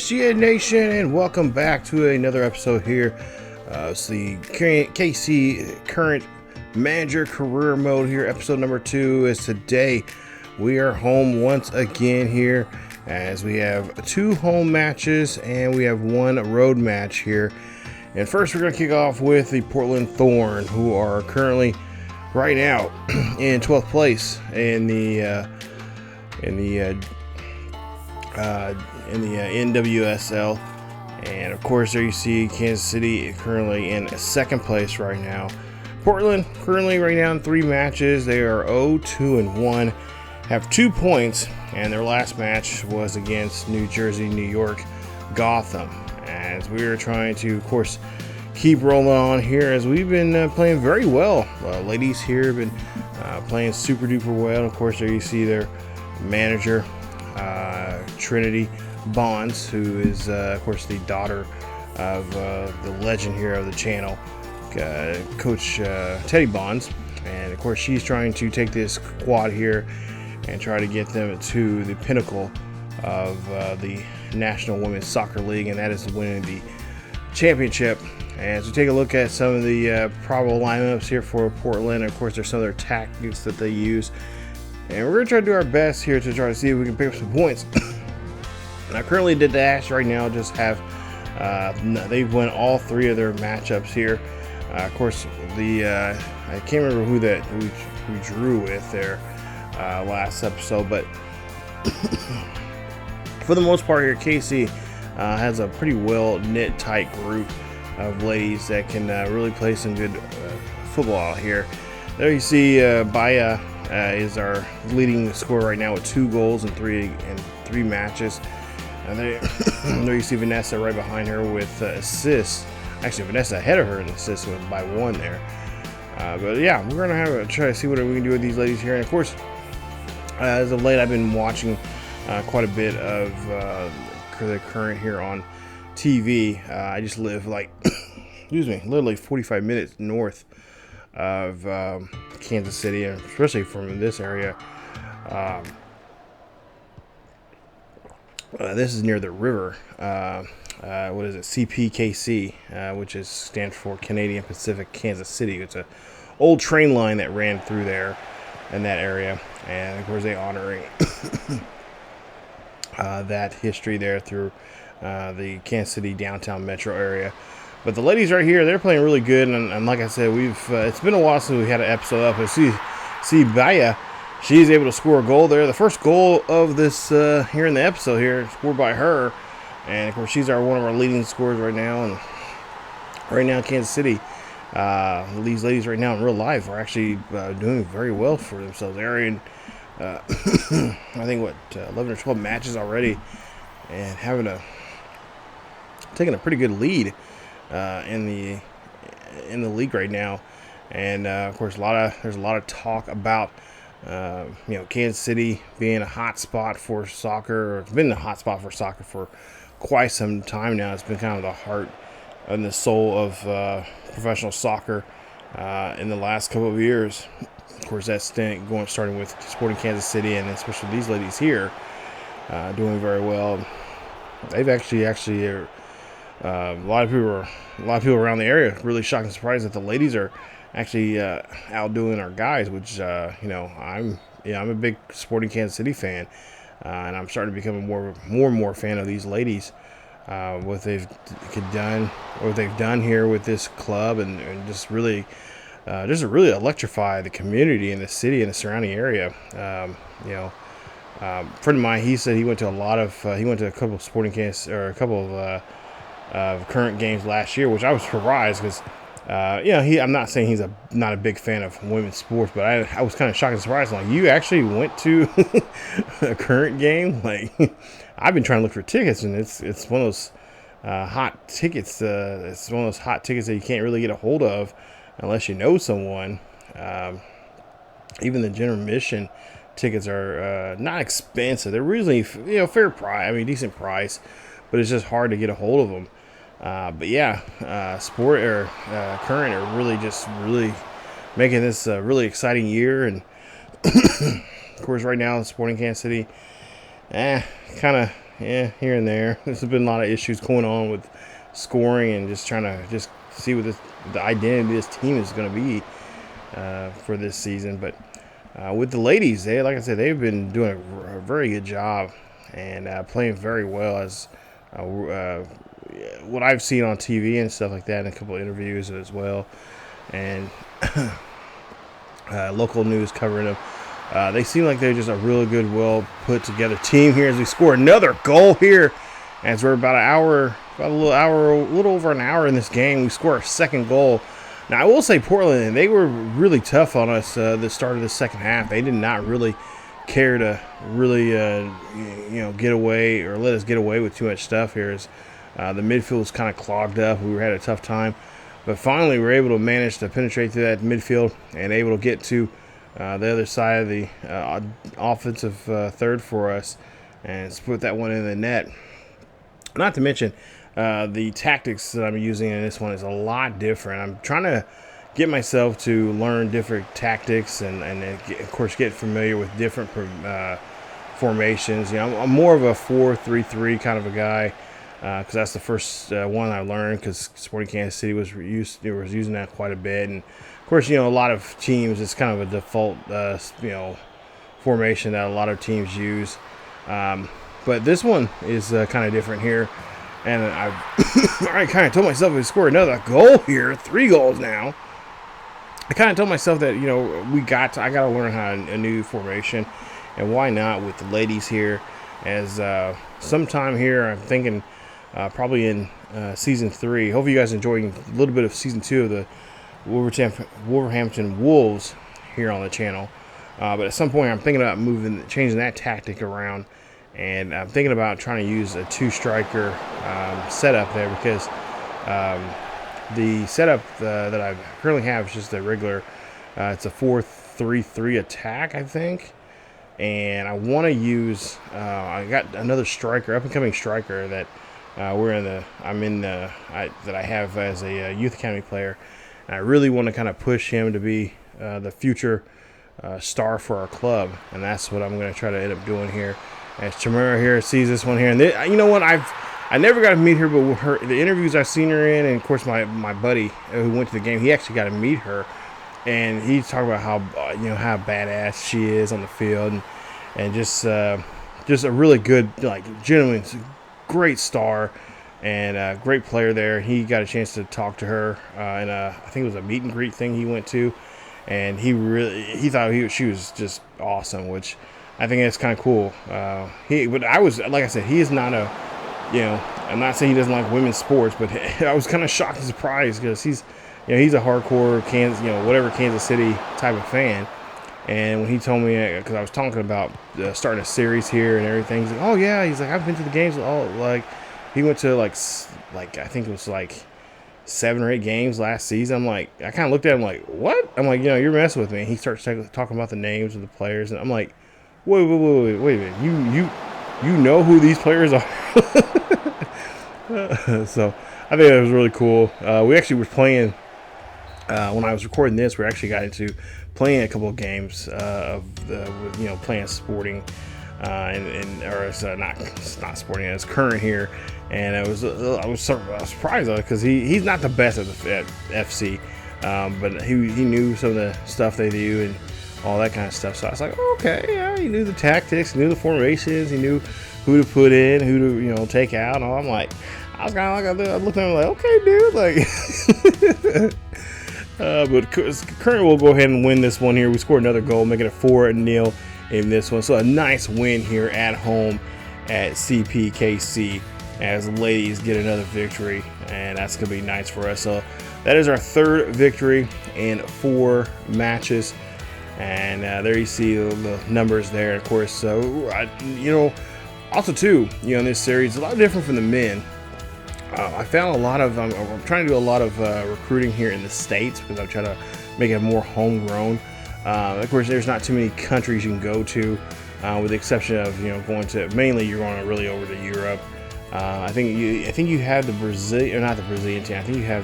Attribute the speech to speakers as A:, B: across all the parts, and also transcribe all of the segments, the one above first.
A: ESGNet Nation, and welcome back to another episode here. It's the KC Current Manager Career Mode here. Episode number 2 is today. We are home once again here as we have 2 home matches and we have 1 road match here. And first we're going to kick off with the Portland Thorns, who are currently right now in 12th place in the NWSL, and of course there you see Kansas City currently in 2nd place right now. Portland currently right now in 3 matches. They are 0-2-1, have 2 points, and their last match was against New York, Gotham. As we are trying to, of course, keep rolling on here as we've been playing very well. Ladies here have been playing super duper well. Of course, there you see their manager, Trinity Bonds, who is of course the daughter of the legend here of the channel, Coach Teddy Bonds. And of course she's trying to take this squad here and try to get them to the pinnacle of the National Women's Soccer League, and that is winning the championship. And so take a look at some of the probable lineups here for Portland. Of course, there's some of their tactics that they use, and we're going to try to do our best here to try to see if we can pick up some points. Now, currently, the Dash right now just have they've won all 3 of their matchups here. Of course, I can't remember who we drew with there last episode, but for the most part here, KC has a pretty well knit, tight group of ladies that can really play some good football out here. There you see Baya is our leading scorer right now with 2 goals in 3 matches. And there you see Vanessa right behind her with assists. Actually, Vanessa ahead of her in assists by 1 there. But yeah, we're gonna try to see what we can do with these ladies here. And of course, as of late, I've been watching quite a bit of the current here on TV. I just live like, literally 45 minutes north of Kansas City, and especially from this area. This is near the river. What is it? CPKC, which stands for Canadian Pacific Kansas City. It's an old train line that ran through there in that area, and of course they honoring that history there through the Kansas City downtown metro area. But the ladies right here, they're playing really good, and like I said, it's been a while since we had an episode up. But see Baya, she's able to score a goal there. The first goal of this here in the episode here, scored by her, and of course she's one of our leading scorers right now. And right now, Kansas City, these ladies right now in real life are actually doing very well for themselves. They're in I think 11 or 12 matches already, and taking a pretty good lead in the league right now. And of course there's a lot of talk about Kansas City being a hot spot for soccer, or it's been a hot spot for soccer for quite some time now. It's been kind of the heart and the soul of professional soccer in the last couple of years. Of course, that's starting with Sporting Kansas City, and especially these ladies here doing very well. They've actually a lot of people around the area really shocked and surprised that the ladies are actually outdoing our guys, which I'm a big Sporting Kansas City fan, and I'm starting to become a more and more fan of these ladies. What they've done here with this club, and just really electrify the community and the city and the surrounding area. A friend of mine, he said he went to a couple of Sporting Kansas, or a couple of current games last year, which I was surprised because I'm not saying he's not a big fan of women's sports, but I was kind of shocked and surprised. Like, you actually went to a current game? Like, I've been trying to look for tickets, and it's one of those hot tickets. It's one of those hot tickets that you can't really get a hold of unless you know someone. Even the general admission tickets are not expensive. They're really fair price. I mean, decent price, but it's just hard to get a hold of them. But yeah, Current are really making this a really exciting year. And of course, right now, Sporting Kansas City, kind of yeah, here and there. There's been a lot of issues going on with scoring and just trying to just see what the identity of this team is going to be for this season. But with the ladies, like I said, they've been doing a very good job and playing very well as what I've seen on TV and stuff like that, and a couple of interviews as well, and local news covering them. They seem like they're just a really good, well put together team here as we score another goal here. As we're about a little over an hour in this game, we score our second goal. Now I will say Portland, they were really tough on us the start of the second half. They did not really care to really get away or let us get away with too much stuff here. As the midfield was kind of clogged up, we had a tough time, but finally we were able to manage to penetrate through that midfield and able to get to the other side of the offensive third for us and put that one in the net. Not to mention the tactics that I'm using in this one is a lot different. I'm trying to get myself to learn different tactics and of course get familiar with different formations. I'm more of a 4-3-3 kind of a guy because that's the first one I learned, because Sporting Kansas City was using that quite a bit. And of course, a lot of teams, it's kind of a default formation that a lot of teams use. But this one is kind of different here. And I kind of told myself if we score another goal here, 3 goals now, I kind of told myself that, I got to learn how a new formation. And why not with the ladies here, as sometime here, I'm thinking probably in season 3. Hopefully you guys enjoying a little bit of season 2 of the Wolverhampton Wolves here on the channel. But at some point I'm thinking about changing that tactic around. And I'm thinking about trying to use a 2-striker setup there, because the setup that I currently have is just a regular, it's a 4-3-3 attack, I think. And I want to use, I got another striker, up-and-coming striker that that I have as a youth academy player. And I really want to kind of push him to be the future star for our club. And that's what I'm going to try to end up doing here. As Chamara here sees this one here, and you know what, I never got to meet her, but the interviews I've seen her in, and of course my buddy who went to the game, he actually got to meet her, and he talked about how how badass she is on the field, and just a really good, genuine, great star, and great player there. He got a chance to talk to her, and I think it was a meet and greet thing he went to, and he thought she was just awesome, which I think that's kind of cool. But I was, like I said, he is not a, I'm not saying he doesn't like women's sports, but I was kind of shocked and surprised, because he's a hardcore Kansas City type of fan. And when he told me, because I was talking about starting a series here and everything, he's like, oh yeah, he's like, I've been to the games. He went to I think it was 7 or 8 games last season. I'm like, I kind of looked at him like, what? I'm like, you're messing with me. And he starts talking about the names of the players, and I'm like, wait a minute, you know who these players are? So I think that was really cool. We actually were playing, when I was recording this, we actually got into playing a couple of games playing Sporting, it's not Sporting, it's Current here, and I was surprised because he's not the best at FC, but he knew some of the stuff they do and all that kind of stuff. So I was like, okay, yeah, he knew the tactics, he knew the formations, he knew who to put in, who to take out. And I was kind of I looked at him like, okay, dude, but Current will go ahead and win this one here. We scored another goal, making it 4-0 in this one. So a nice win here at home at CPKC as the ladies get another victory, and that's gonna be nice for us. So that is our 3rd victory in 4 matches. And there you see the numbers there. Of course, also too, in this series, a lot different from the men. I found a lot of, I'm trying to do a lot of recruiting here in the States, because I'm trying to make it more homegrown. Of course, there's not too many countries you can go to, with the exception of, going to, mainly you're going really over to Europe. I think you have the Brazil, or not the Brazilian team. I think you have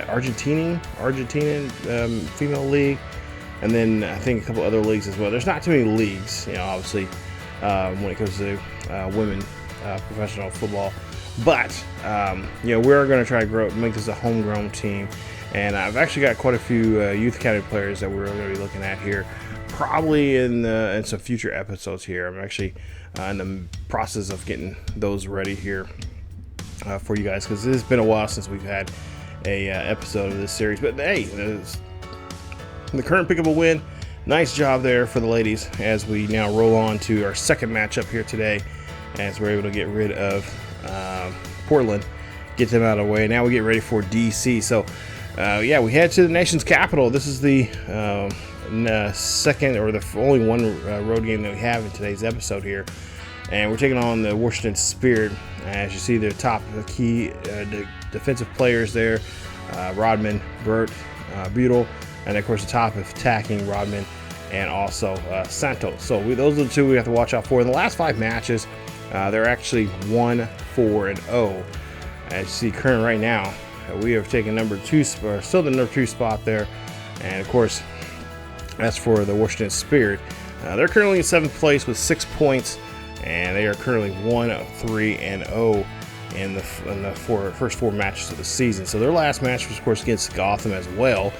A: Argentinian female league, and then I think a couple other leagues as well. There's not too many leagues, obviously, when it comes to women professional football. But we're going to try to make this a homegrown team, and I've actually got quite a few youth academy players that we're going to be looking at here, probably in some future episodes here. I'm actually in the process of getting those ready here for you guys, because it's been a while since we've had a episode of this series. But hey, the current pick of a win. Nice job there for the ladies as we now roll on to our second matchup here today, as we're able to get rid of Portland, get them out of the way. Now we get ready for DC. So we head to the nation's capital. This is the second, or the only one road game that we have in today's episode here, and we're taking on the Washington Spirt. As you see, their top key defensive players there, Rodman, Burt, Butel, and of course the top attacking Rodman and also Santos. So those are the two we have to watch out for. In the last 5 matches, they're actually 1-4-0. As you see, current right now, we have taken number 2, still the number 2 spot there, and of course, as for the Washington Spirt, they're currently in 7th place with 6 points, and they are currently 1-3-0 in the first 4 matches of the season. So their last match was, of course, against Gotham as well,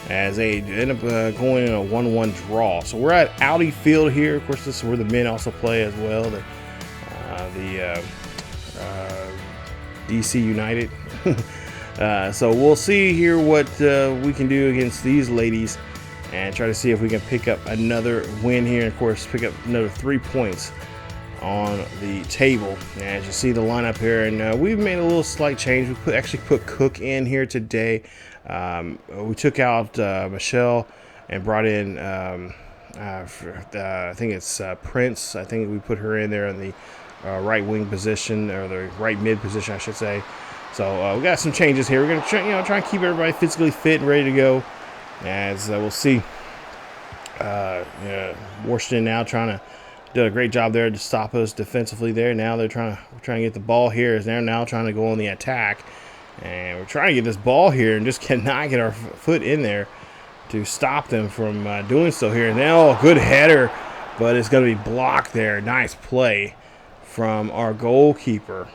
A: as they end up going in a 1-1 draw. So we're at Audi Field here. Of course, this is where the men also play as well. The DC United. So we'll see here what we can do against these ladies, and try to see if we can pick up another win here. And of course, pick up another 3 points on the table. And as you see the lineup here, and we've made a little slight change. We actually put Cook in here today. We took out Michelle and brought in I think it's Prince. I think we put her in there in the right wing position, or the right mid position, I should say. So we got some changes here. We're gonna try and keep everybody physically fit and ready to go. As we'll see, Washington now did a great job there to stop us defensively there. Now we're trying to get the ball here, as they're now trying to go on the attack, and we're trying to get this ball here and just cannot get our foot in there to stop them from doing so here. Now a good header, but it's going to be blocked there. Nice play from our goalkeeper,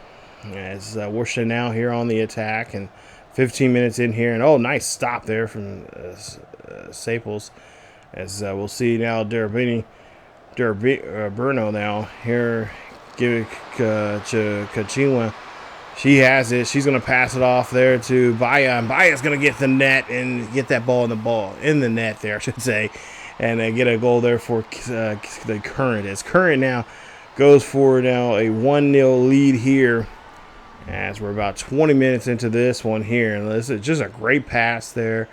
A: as Washington now here on the attack, and 15 minutes in here, and nice stop there from Staples, as we'll see now Burno now here, give it to Kachinwa. She has it. She's going to pass it off there to Baya, and Baya's going to get the net and get that ball in the net there, I should say, and get a goal there for the Current. As Current now goes for a 1-0 lead here, as we're about 20 minutes into this one here, and this is just a great pass there.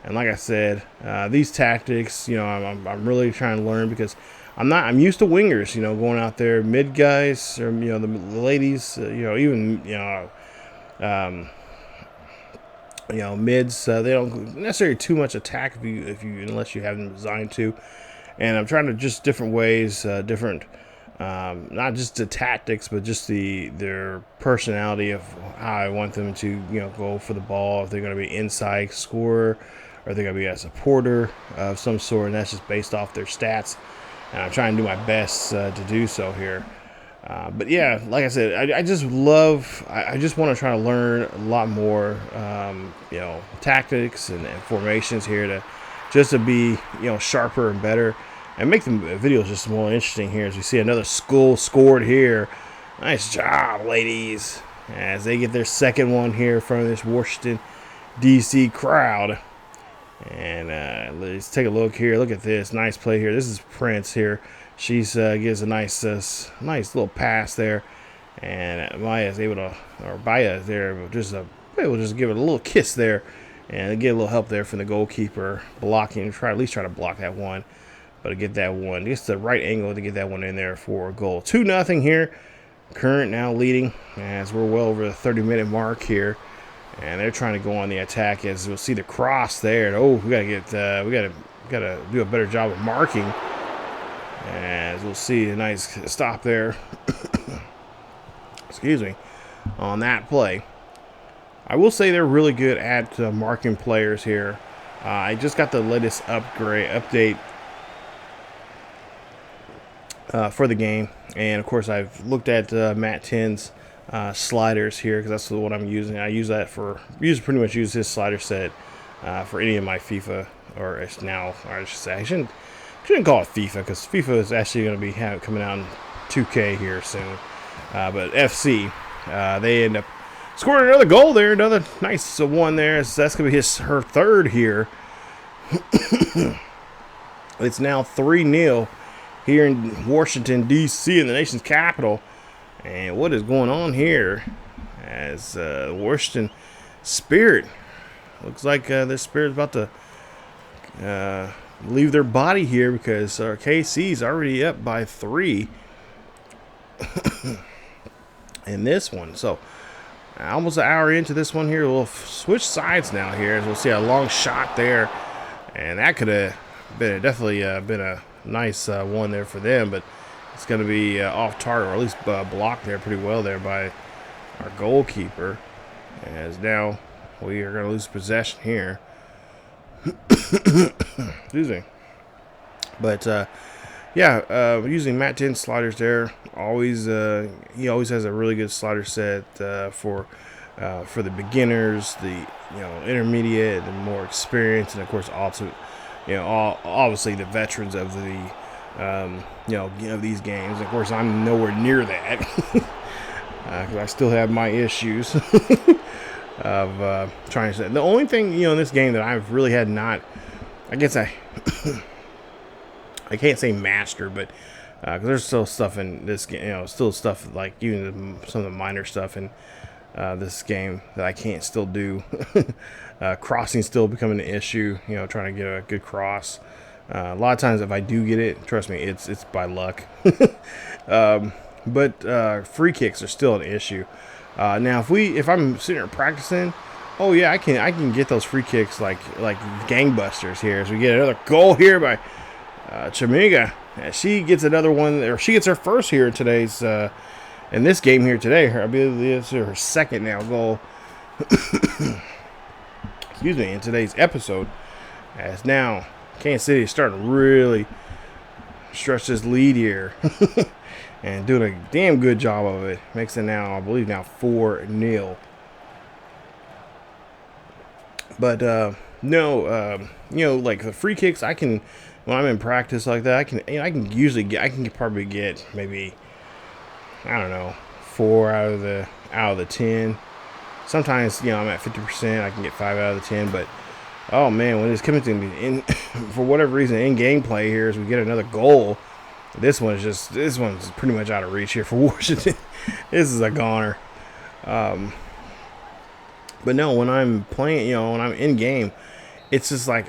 A: And like I said, these tactics, I'm really trying to learn, because I'm used to wingers, going out there, mid guys, or the ladies, even mids. They don't necessarily too much attack unless you have them designed to. And I'm trying to just different ways, not just the tactics, but just their personality of how I want them to go for the ball. If they're going to be inside scorer, or they're going to be a supporter of some sort, and that's just based off their stats. And I'm trying to do my best to do so here. But yeah, like I said, I just want to try to learn a lot more, tactics and formations here to be, sharper and better, and make the videos just more interesting here. As we see another school scored here. Nice job, ladies, as they get their second one here from this Washington DC crowd. And let's take a look here. Look at this nice play here. This is Prince here. She's gives a nice little pass there, and Baya is there, just able to just give it a little kiss there, and get a little help there from the goalkeeper blocking. At least try to block that one, but to get that one, just the right angle to get that one in there for a goal. 2-0 here. Current now leading, as we're well over the 30-minute mark here. And they're trying to go on the attack, as we'll see the cross there. And, we gotta do a better job of marking. As we'll see a nice stop there. Excuse me, on that play. I will say they're really good at marking players here. I just got the latest update for the game. And of course, I've looked at Matt 10's sliders here because that's what I'm using. I use that pretty much use his slider set for any of my FIFA, or it's now, or I should say, I shouldn't call it FIFA because FIFA is actually going to be coming out in 2K here soon. But FC, they end up scoring another goal there, another nice one there. So that's going to be her third here. It's now 3-0 here in Washington, D.C., in the nation's capital. And what is going on here? As Washington Spirit, looks like this Spirit is about to leave their body here because KC's already up by 3 in this one. So almost an hour into this one here, we'll switch sides now here as we'll see a long shot there, and that could have been definitely been a nice one there for them, but it's going to be off target, or at least blocked there pretty well there by our goalkeeper, as now we are going to lose possession here. Excuse me. But yeah, using Matt 10 sliders there, he always has a really good slider set for the beginners, the intermediate, and more experienced, and of course also obviously the veterans of the these games. Of course, I'm nowhere near that because I still have my issues of trying to. The only thing in this game that I've really had not, I guess I can't say master, but because there's still stuff in this game, still stuff like even some of the minor stuff in this game that I can't still do. Crossing still becoming an issue, trying to get a good cross. A lot of times if I do get it, trust me, it's by luck. But free kicks are still an issue. Now if I'm sitting here practicing, oh yeah, I can get those free kicks like gangbusters here as we get another goal here by Chamiga. She gets another one, or she gets her first here in this game here today. I believe this is her second now goal. Excuse me, in today's episode, as now Kansas City is starting to really stretch this lead here and doing a damn good job of it. Makes it now, I believe, 4-0. But like the free kicks, I can, when I'm in practice like that, I can probably get maybe, I don't know, 4 out of the 10. Sometimes, I'm at 50%, I can get 5 out of the 10, but oh man, when it's coming to me for whatever reason in gameplay here as we get another goal, this one's pretty much out of reach here for Washington. This is a goner. But no, when I'm playing, when I'm in game, it's just like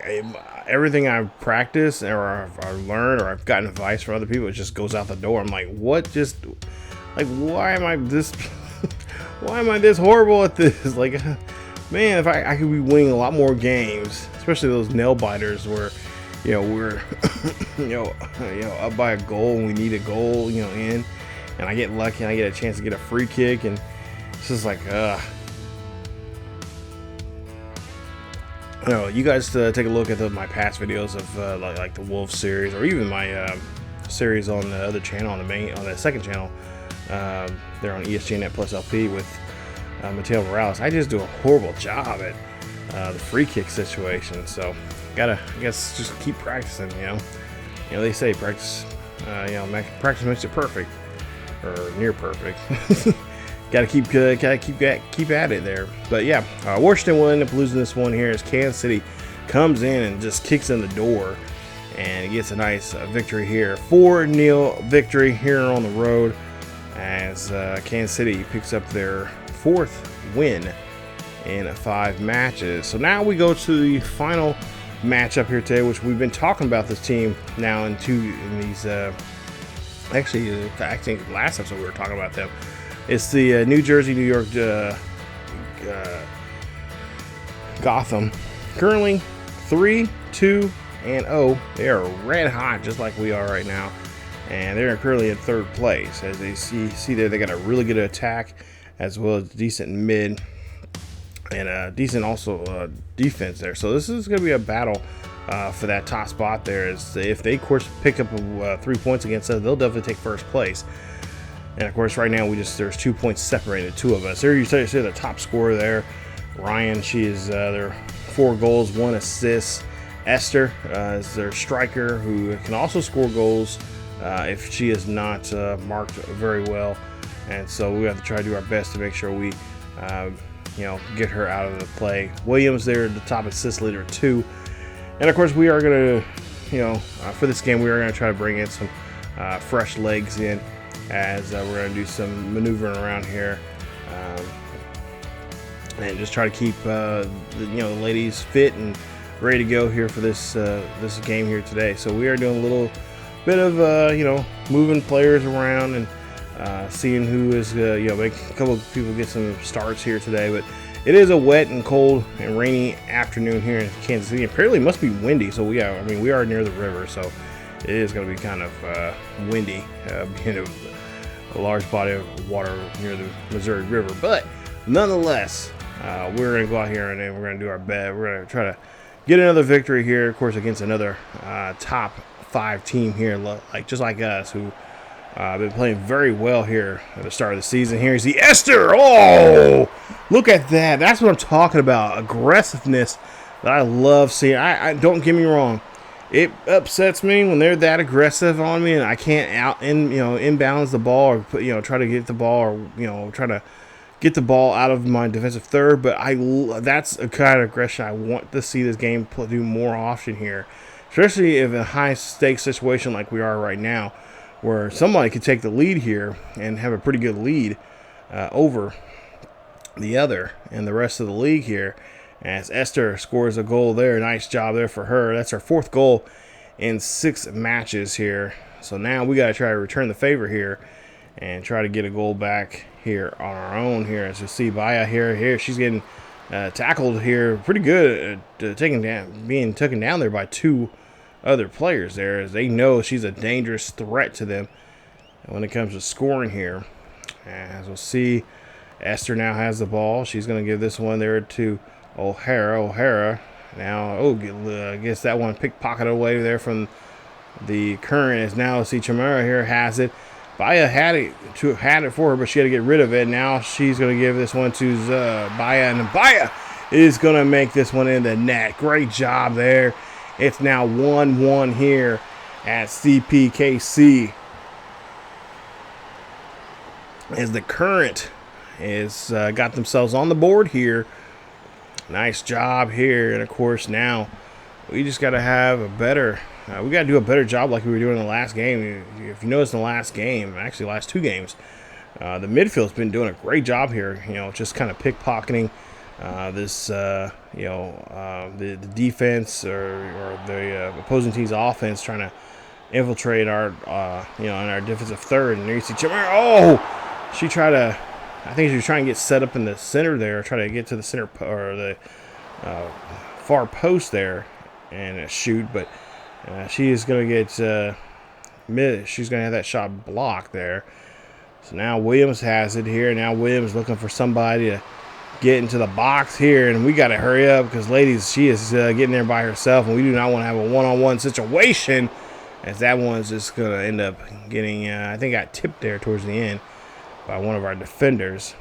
A: everything I've practiced or I've learned or I've gotten advice from other people, it just goes out the door. I'm like, why am I this why am I this horrible at this? Like, man, if I could be winning a lot more games, especially those nail biters where, we're, up by a goal and we need a goal, in, and I get lucky and I get a chance to get a free kick, and it's just like, you guys take a look at my past videos of like the Wolf series, or even my series on the other channel, on the second channel. They're on ESGNet Plus LP with Mateo Morales. I just do a horrible job at the free kick situation, so I guess just keep practicing. They say practice makes it perfect, or near perfect. gotta keep at it there. But yeah, Washington will end up losing this one here as Kansas City comes in and just kicks in the door and gets a nice victory here. 4-0 victory here on the road, as Kansas City picks up their 4th win in 5 matches. So now we go to the final matchup here today, which we've been talking about this team now in these. Actually, I think last episode we were talking about them. It's the New Jersey, New York, Gotham. Currently 3-2-0. They are red hot, just like we are right now. And they're currently in 3rd place. As they see there, they got a really good attack as well as decent mid and decent also defense there. So this is going to be a battle for that top spot there. Is if they, of course, pick up 3 points against us, they'll definitely take first place. And of course, right now there's 2 points separating the two of us. There you see the top scorer there, Ryan. She is there, 4 goals, 1 assist. Esther is their striker, who can also score goals if she is not marked very well. And so we have to try to do our best to make sure we, get her out of the play. Williams there, the top assist leader, 2. And of course, we are going to, for this game, we are going to try to bring in some fresh legs in, as we're going to do some maneuvering around here, and just try to keep the ladies fit and ready to go here for this game here today. So we are doing a little bit of moving players around and seeing who is make a couple of people get some starts here today. But it is a wet and cold and rainy afternoon here in Kansas City. Apparently, it must be windy. So we are near the river, so it is going to be kind of windy, being a large body of water near the Missouri River. But nonetheless, we're going to go out here and then we're going to do our best. We're going to try to get another victory here, of course, against another top 5 team here, just like us, who been playing very well here at the start of the season. Here's the Esther. Oh, look at that. That's what I'm talking about. Aggressiveness that I love seeing. I don't get me wrong. It upsets me when they're that aggressive on me and I can't inbalance the ball or try to get the ball or try to get the ball out of my defensive third. But that's a kind of aggression I want to see this game do more often here, especially if a high stakes situation like we are right now, where somebody could take the lead here and have a pretty good lead over the other and the rest of the league here. As Esther scores a goal there. Nice job there for her. That's her 4th goal in 6 matches here. So now we got to try to return the favor here and try to get a goal back here on our own here. As you see, Baya here, she's getting tackled here pretty good, being taken down there by 2 other players there, as they know she's a dangerous threat to them when it comes to scoring here. As we'll see, Esther now has the ball. She's going to give this one there to O'Hara. Now, I guess that one pickpocketed away there from the current. As now, see, Chamara here has it. Baya had it for her, but she had to get rid of it. Now she's going to give this one to Baya, and Baya is going to make this one in the net. Great job there. It's now 1-1 here at CPKC, as the current is got themselves on the board here. Nice job here. And of course, now we just got to have a better we got to do a better job like we were doing in the last game. If you notice, in the last game, actually last 2 games, the midfield's been doing a great job here, just kind of pickpocketing the defense or the opposing team's offense, trying to infiltrate our in our defensive third. And there you see Chamara. Oh, I think she was trying to get set up in the center there, try to get to the center or the far post there and shoot, but she is going to get she's going to have that shot blocked there. So now Williams has it here. Now Williams looking for somebody to get into the box here, and we got to hurry up because, ladies, she is getting there by herself, and we do not want to have a one-on-one situation, as that one's just going to end up getting, I think, got tipped there towards the end by one of our defenders.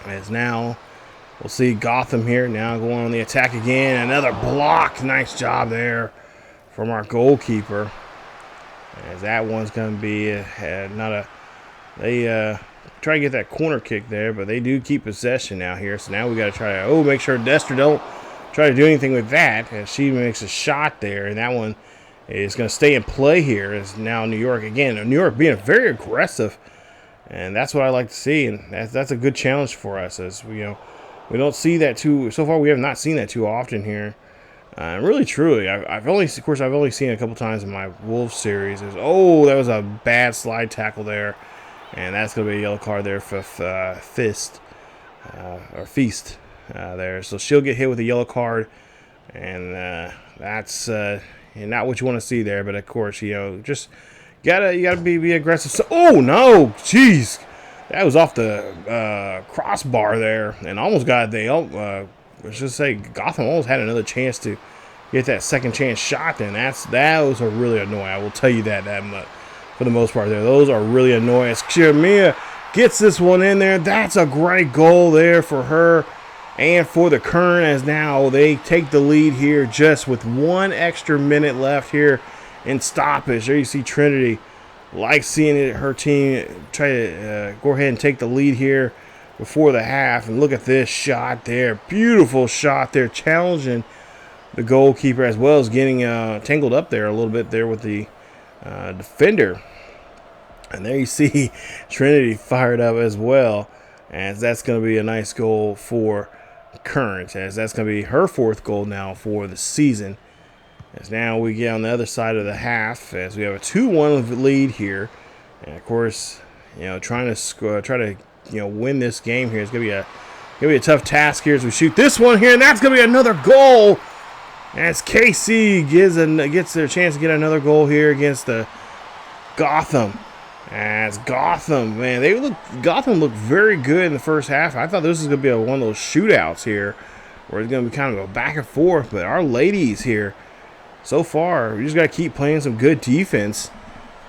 A: As now we'll see Gotham here now going on the attack again. Another block. Nice job there from our goalkeeper, as that one's going to be they try to get that corner kick there, but they do keep possession now here. So now we got to try to make sure Dester don't try to do anything with that, as she makes a shot there, and that one is going to stay in play here. As now New York again, New York being very aggressive, and that's what I like to see, and that's a good challenge for us, as we don't see that too so far. We have not seen that too often here. Really, truly, I've only seen it a couple times in my Wolves series. That was a bad slide tackle there, and that's going to be a yellow card there for Feast there. So she'll get hit with a yellow card, and that's not what you want to see there. But of course, just you gotta be aggressive. So, no, jeez, that was off the crossbar there, and almost got let's just say Gotham almost had another chance to get that second chance shot, then those are really annoying. I will tell you that much for the most part there. Those are really annoying. As Mia gets this one in there, that's a great goal there for her and for the Current, as now they take the lead here just with 1 extra minute left here in stoppage. There you see Trinity like seeing her team try to go ahead and take the lead here before the half. And look at this shot there. Beautiful shot there, challenging the goalkeeper as well as getting tangled up there a little bit there with the defender. And there you see Trinity fired up as well, as that's going to be a nice goal for Current, as that's going to be her 4th goal now for the season. As now we get on the other side of the half, as we have a 2-1 lead here, and of course, trying to win this game here is going to be a tough task here as we shoot this one here, and that's going to be another goal. As KC gets their chance to get another goal here against the Gotham. As Gotham, man, Gotham looked very good in the first half. I thought this was going to be one of those shootouts here, where it's going to be kind of a back and forth. But our ladies here, so far, we just got to keep playing some good defense,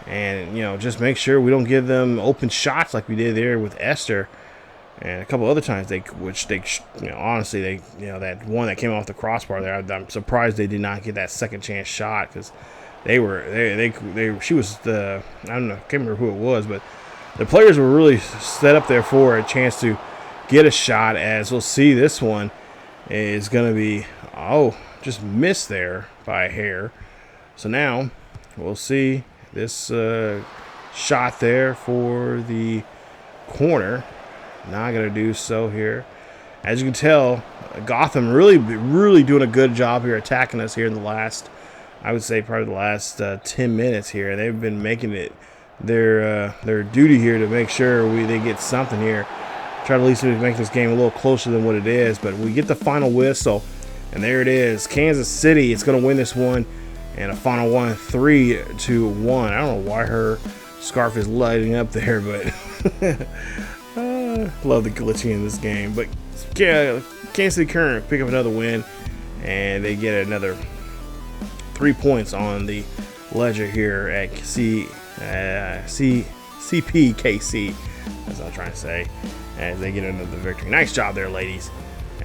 A: and just make sure we don't give them open shots like we did there with Esther, and a couple other times honestly that one that came off the crossbar there. I'm surprised they did not get that second chance shot, because she was I don't know, I can't remember who it was, but the players were really set up there for a chance to get a shot. As we'll see, this one is going to be just missed there by a hair. So now we'll see this shot there for the probably not going to do so here. As you can tell, Gotham really doing a good job here attacking us here in the last, I would say probably the last 10 minutes here. They've been making it their duty here to make sure they get something here. Try to at least make this game a little closer than what it is. But we get the final whistle, and there it is. Kansas City, it's going to win this one, and a final one, 3-1. I don't know why her scarf is lighting up there, but love the glitching in this game. But yeah, Kansas City Current pick up another win, and they get another 3 points on the ledger here at CPKC. That's what I'm trying to say. As they get another victory. Nice job there, ladies.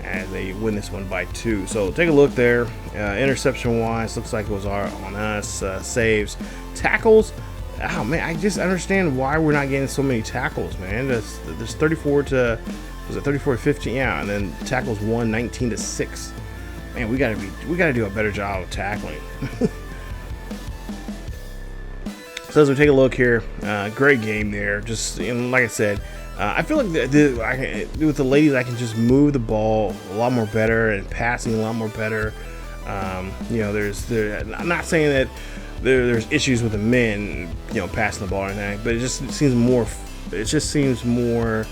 A: And they win this one by 2. So take a look there. Interception wise, looks like it was on us. Saves, tackles. Oh man, I just understand why we're not getting so many tackles, man. There's 34 to 15, yeah, and then tackles 19 to 6. Man, we gotta do a better job of tackling. So as we take a look here, great game there. Just like I said, I feel like with the ladies, I can just move the ball a lot more better and passing a lot more better. I'm not saying that there's issues with the men, passing the ball or anything, but it just seems more.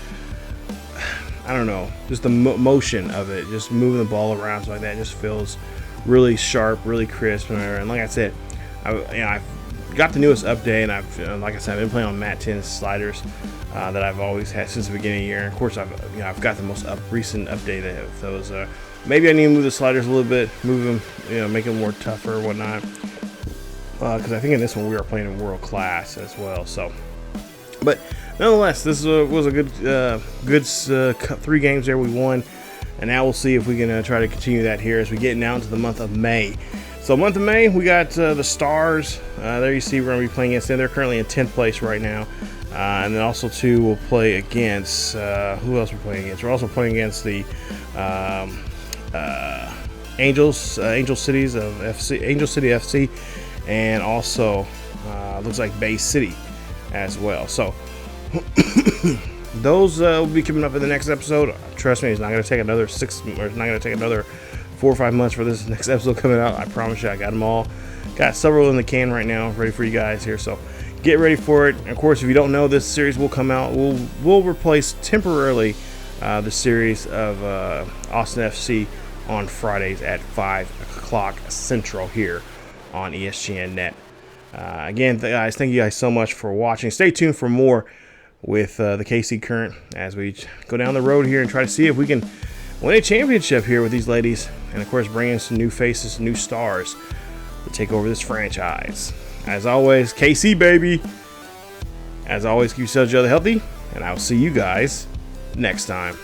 A: I don't know, just the motion of it, just moving the ball around so like that, just feels really sharp, really crisp, and like I said, I've got the newest update, and I've been playing on Mat 10 sliders that I've always had since the beginning of the year. And of course, I've got the most recent update of those. Maybe I need to move the sliders a little bit, move them, make them more tougher or whatnot. Because I think in this one we are playing in world class as well. So, but nonetheless, this was a good 3 games there we won, and now we'll see if we can try to continue that here as we get now into the month of May. So month of May, we got the Stars. There you see we're going to be playing against them. They're currently in 10th place right now. And then also, too, we'll play against, who else we're playing against? We're also playing against the Angel City FC, and also looks like Bay City as well. So those will be coming up in the next episode. Trust me, it's not going to take another 4 or 5 months for this next episode coming out. I promise you, I got them all. Got several in the can right now, ready for you guys here. So get ready for it. And of course, if you don't know, this series will come out. We'll replace temporarily the series of Austin FC on Fridays at 5 o'clock Central here on ESGNet. Again, guys, thank you guys so much for watching. Stay tuned for more with the KC Current as we go down the road here and try to see if we can win a championship here with these ladies, and of course bring in some new faces, new stars to take over this franchise. As always, KC baby. As always, keep yourselves healthy, and I'll see you guys next time.